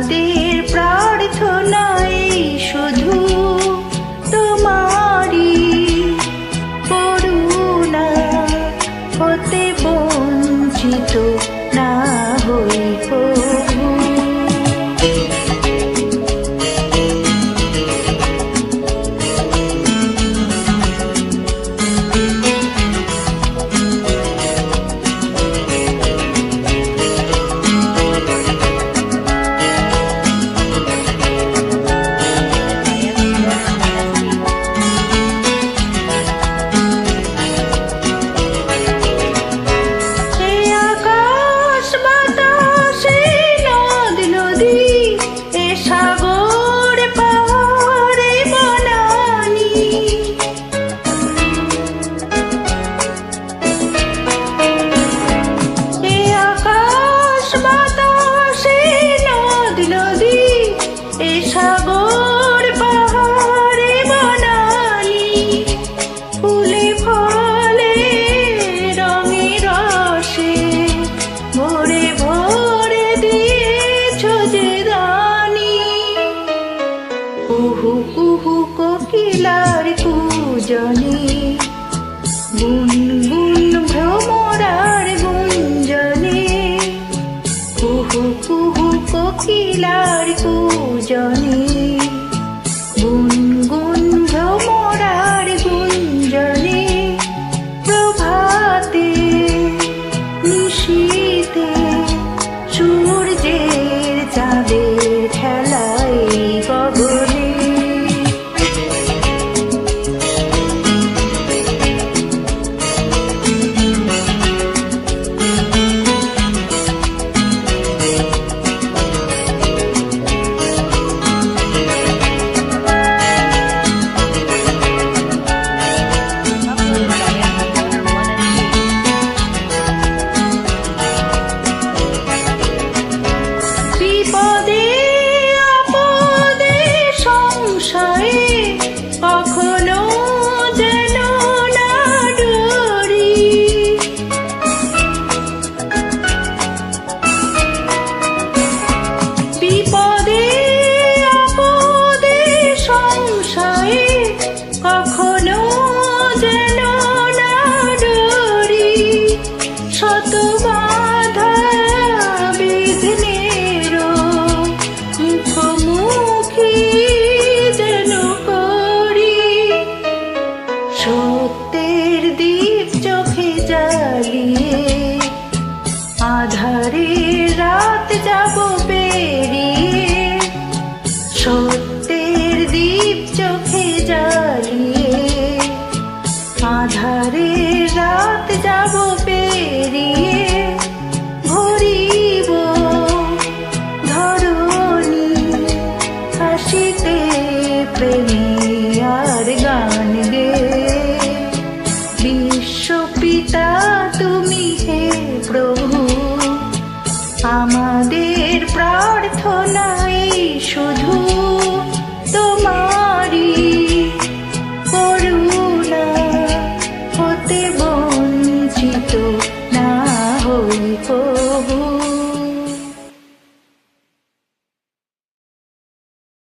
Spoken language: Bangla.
আমাদের প্রার্থনাই শুধু তোমারই করুণা হতে বঞ্চিত না হই প্রভু। সাগর পাহাড়ে বনানি ফুলে ফলে রঙে রসে ভরে ভরে দিয়েছ যে দানি। কুহু কুহু কোকিলার কুজনে গুনগুন ভ্রমরার গুঞ্জনে কুহু কুহু কোকিলার কুজনে গুনগুন ভ্রমরার গুঞ্জনে প্রভাতে নিশীতে সূর্যের চাঁদের খেলায় গগনে। বিপদে আপদে সংশয়ে কখনো যেন না ডরি। বিপদে আপদে সংশয়ে কখনো যেন না ডরি। শত বাধা বিঘ্নের মুখোমুখি যেন করি। সত্যের দীপ চোখে জ্বালিয়ে আধারের রাত যাব পেরিয়ে। সত্যের দীপ চোখে জ্বালিয়ে আধারের রাত যাব পেরিয়ে। ভরিব ধরণী হাসিতে প্রেমী আর গান গে। বিশ্বপিতা তুমি হে প্রভু, আমাদের প্রার্থনাই শুধু তোমার।